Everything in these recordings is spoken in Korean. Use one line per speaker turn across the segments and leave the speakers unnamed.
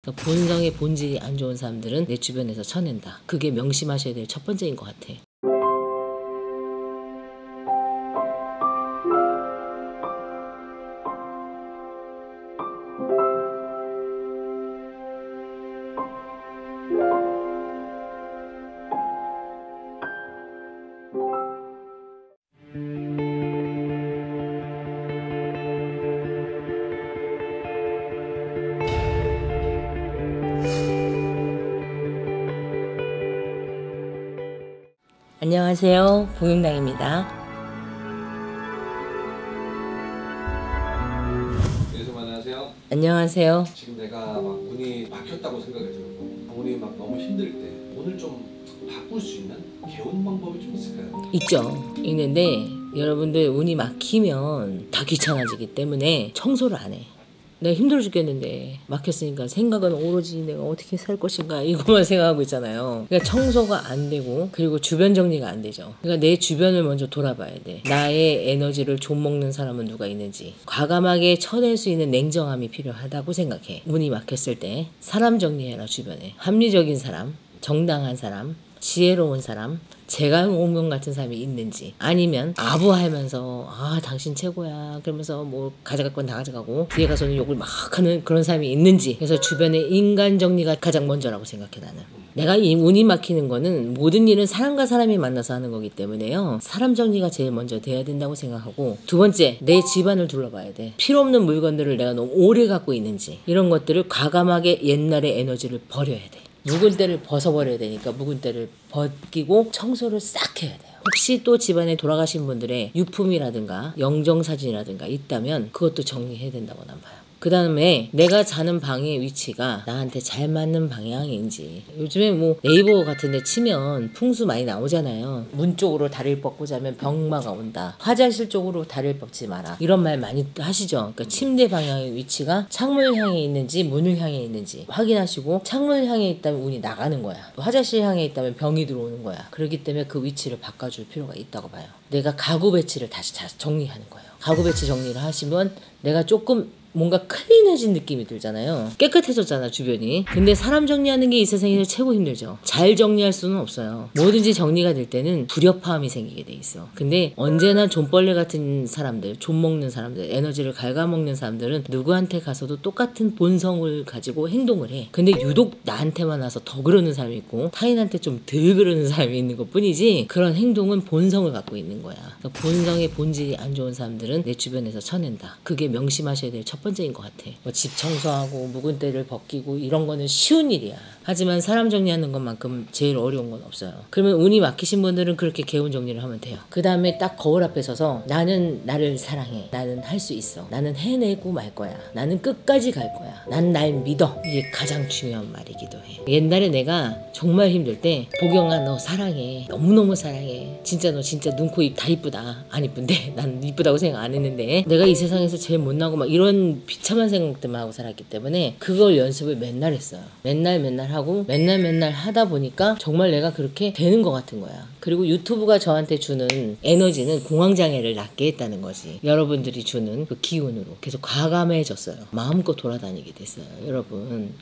그러니까 본성의 본질이 안 좋은 사람들은 내 주변에서 쳐낸다. 그게 명심하셔야 될 첫 번째인 것 같아. 안녕하세요, 보육당입니다.
안녕하세요.
안녕하세요.
지금 내가 막 운이 막혔다고 생각이 들고 운이 막 너무 힘들 때 오늘 좀 바꿀 수 있는 개운 방법이 좀 있을까요?
있죠. 있는데 여러분들 운이 막히면 다 귀찮아지기 때문에 청소를 안 해. 내가 힘들어 죽겠는데 막혔으니까 생각은 오로지 내가 어떻게 살 것인가 이것만 생각하고 있잖아요. 그러니까 청소가 안 되고, 그리고 주변 정리가 안 되죠. 그러니까 내 주변을 먼저 돌아봐야 돼. 나의 에너지를 좀먹는 사람은 누가 있는지 과감하게 쳐낼 수 있는 냉정함이 필요하다고 생각해. 운이 막혔을 때 사람 정리해라. 주변에 합리적인 사람, 정당한 사람, 지혜로운 사람, 제갈공명 같은 사람이 있는지, 아니면 아부하면서 아 당신 최고야 그러면서 뭐 가져갈 건 다 가져가고 뒤에 가서는 욕을 막 하는 그런 사람이 있는지. 그래서 주변의 인간 정리가 가장 먼저라고 생각해. 나는 내가 이 운이 막히는 거는 모든 일은 사람과 사람이 만나서 하는 거기 때문에요, 사람 정리가 제일 먼저 돼야 된다고 생각하고, 두 번째, 내 집안을 둘러봐야 돼. 필요 없는 물건들을 내가 너무 오래 갖고 있는지, 이런 것들을 과감하게 옛날의 에너지를 버려야 돼. 묵은 때를 벗어버려야 되니까 묵은 때를 벗기고 청소를 싹 해야 돼요. 혹시 또 집안에 돌아가신 분들의 유품이라든가 영정사진이라든가 있다면 그것도 정리해야 된다고 난 봐요. 그 다음에 내가 자는 방의 위치가 나한테 잘 맞는 방향인지. 요즘에 뭐 네이버 같은 데 치면 풍수 많이 나오잖아요. 문 쪽으로 다리를 뻗고 자면 병마가 온다, 화장실 쪽으로 다리를 뻗지 마라, 이런 말 많이 하시죠. 그러니까 침대 방향의 위치가 창문을 향해 있는지 문을 향해 있는지 확인하시고, 창문을 향해 있다면 운이 나가는 거야, 화장실 향해 있다면 병이 들어오는 거야. 그렇기 때문에 그 위치를 바꿔줄 필요가 있다고 봐요. 내가 가구 배치를 다시 정리하는 거예요. 가구 배치 정리를 하시면 내가 조금 뭔가 클린해진 느낌이 들잖아요. 깨끗해졌잖아 주변이. 근데 사람 정리하는 게 이 세상에서 최고 힘들죠. 잘 정리할 수는 없어요. 뭐든지 정리가 될 때는 불협화음이 생기게 돼 있어. 근데 언제나 좀벌레 같은 사람들, 좀 먹는 사람들, 에너지를 갉아먹는 사람들은 누구한테 가서도 똑같은 본성을 가지고 행동을 해. 근데 유독 나한테만 와서 더 그러는 사람이 있고 타인한테 좀 덜 그러는 사람이 있는 것 뿐이지, 그런 행동은 본성을 갖고 있는 거야. 그러니까 본성의 본질이 안 좋은 사람들은 내 주변에서 쳐낸다. 그게 명심하셔야 될 첫 번째인 것 같아. 뭐 집 청소하고 묵은 때를 벗기고 이런 거는 쉬운 일이야. 하지만 사람 정리하는 것만큼 제일 어려운 건 없어요. 그러면 운이 막히신 분들은 그렇게 개운 정리를 하면 돼요. 그 다음에 딱 거울 앞에 서서 나는 나를 사랑해, 나는 할 수 있어, 나는 해내고 말 거야, 나는 끝까지 갈 거야, 난 날 믿어. 이게 가장 중요한 말이기도 해. 옛날에 내가 정말 힘들 때 보경아 너 사랑해, 너무너무 사랑해, 진짜 너 진짜 눈, 코, 입 다 이쁘다. 안 이쁜데 난 이쁘다고 생각 안 했는데 내가 이 세상에서 제일 못나고 막 이런 비참한 생각들만 하고 살았기 때문에 그걸 연습을 맨날 했어요. 맨날 하고 맨날 하다 보니까 정말 내가 그렇게 되는 것 같은 거야. 그리고 유튜브가 저한테 주는 에너지는 공황장애를 낫게 했다는 거지. 여러분들이 주는 그 기운으로 계속 과감해졌어요. 마음껏 돌아다니게 됐어요.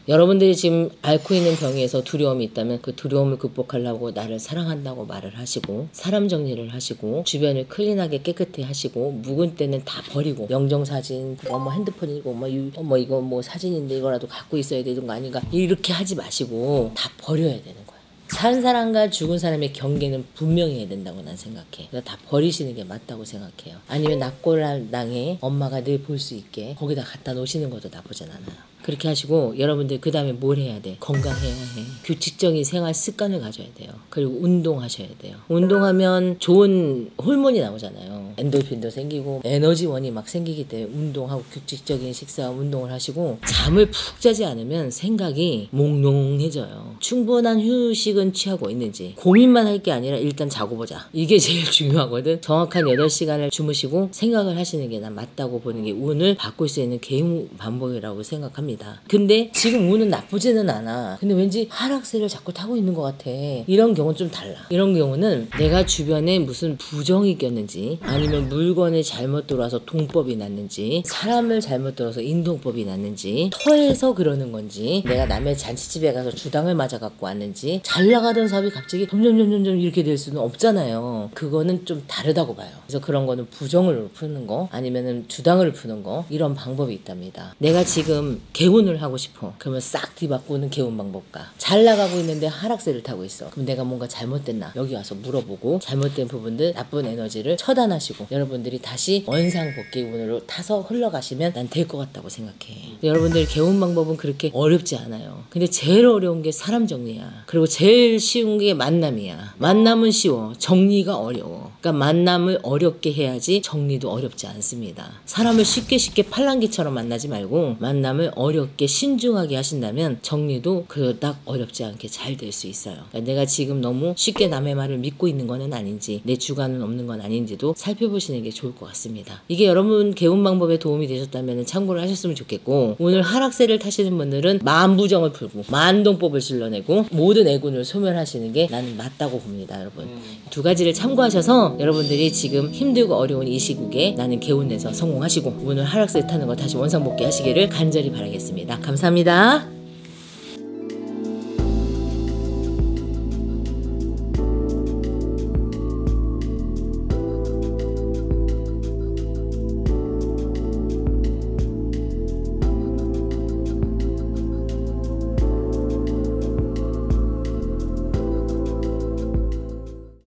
여러분들이 지금 앓고 있는 병에서 두려움이 있다면 그 두려움을 극복하려고 나를 사랑한다고 말을 하시고, 사람 정리를 하시고, 주변을 클린하게 깨끗히 하시고, 묵은 때는 다 버리고, 영정사진 뭐 핸드폰이고 뭐 이거 뭐 사진인데 이거라도 갖고 있어야 되는 거 아닌가, 이렇게 하지 마시고 다 버려야 되는 거야. 산 사람과 죽은 사람의 경계는 분명히 해야 된다고 난 생각해. 그래서 다 버리시는 게 맞다고 생각해요. 아니면 납골당에 엄마가 늘 볼 수 있게 거기다 갖다 놓으시는 것도 나쁘진 않아요. 그렇게 하시고, 여러분들 그 다음에 뭘 해야 돼? 건강해야 해. 규칙적인 생활 습관을 가져야 돼요. 그리고 운동하셔야 돼요. 운동하면 좋은 호르몬이 나오잖아요. 엔돌핀도 생기고 에너지원이 막 생기기 때문에 운동하고 규칙적인 식사와 운동을 하시고, 잠을 푹 자지 않으면 생각이 몽롱해져요. 충분한 휴식은 취하고 있는지 고민만 할 게 아니라 일단 자고 보자. 이게 제일 중요하거든. 정확한 8시간을 주무시고 생각을 하시는 게 난 맞다고 보는 게 운을 바꿀 수 있는 개인 방법이라고 생각합니다. 합니다. 근데 지금 운은 나쁘지는 않아. 근데 왠지 하락세를 자꾸 타고 있는 것 같아. 이런 경우는 좀 달라. 이런 경우는 내가 주변에 무슨 부정이 꼈는지, 아니면 물건을 잘못 들어와서 동법이 났는지, 사람을 잘못 들어서 인동법이 났는지, 터에서 그러는 건지, 내가 남의 잔치집에 가서 주당을 맞아 갖고 왔는지, 잘 나가던 사업이 갑자기 점점 이렇게 될 수는 없잖아요. 그거는 좀 다르다고 봐요. 그래서 그런 거는 부정을 푸는 거, 아니면은 주당을 푸는 거, 이런 방법이 있답니다. 내가 지금 개운을 하고 싶어. 그러면 싹 뒤바꾸는 개운 방법과, 잘 나가고 있는데 하락세를 타고 있어. 그럼 내가 뭔가 잘못됐나? 여기 와서 물어보고, 잘못된 부분들, 나쁜 에너지를 처단하시고, 여러분들이 다시 원상복귀 운으로 타서 흘러가시면 난 될 것 같다고 생각해. 여러분들 개운 방법은 그렇게 어렵지 않아요. 근데 제일 어려운 게 사람 정리야. 그리고 제일 쉬운 게 만남이야. 만남은 쉬워. 정리가 어려워. 그러니까 만남을 어렵게 해야지 정리도 어렵지 않습니다. 사람을 쉽게 팔랑귀처럼 만나지 말고 만남을 어렵게 신중하게 하신다면 정리도 그닥 어렵지 않게 잘 될 수 있어요. 그러니까 내가 지금 너무 쉽게 남의 말을 믿고 있는 거는 아닌지, 내 주관은 없는 건 아닌지도 살펴보시는 게 좋을 것 같습니다. 이게 여러분 개운 방법에 도움이 되셨다면 참고를 하셨으면 좋겠고, 오늘 하락세를 타시는 분들은 만부정을 풀고 만동법을 질러내고 모든 애군을 소멸하시는 게 나는 맞다고 봅니다. 여러분 두 가지를 참고하셔서 여러분들이 지금 힘들고 어려운 이 시국에 나는 개운내서 성공하시고, 오늘 하락세 타는 거 다시 원상복귀 하시기를 간절히 바라겠습니다. 감사합니다.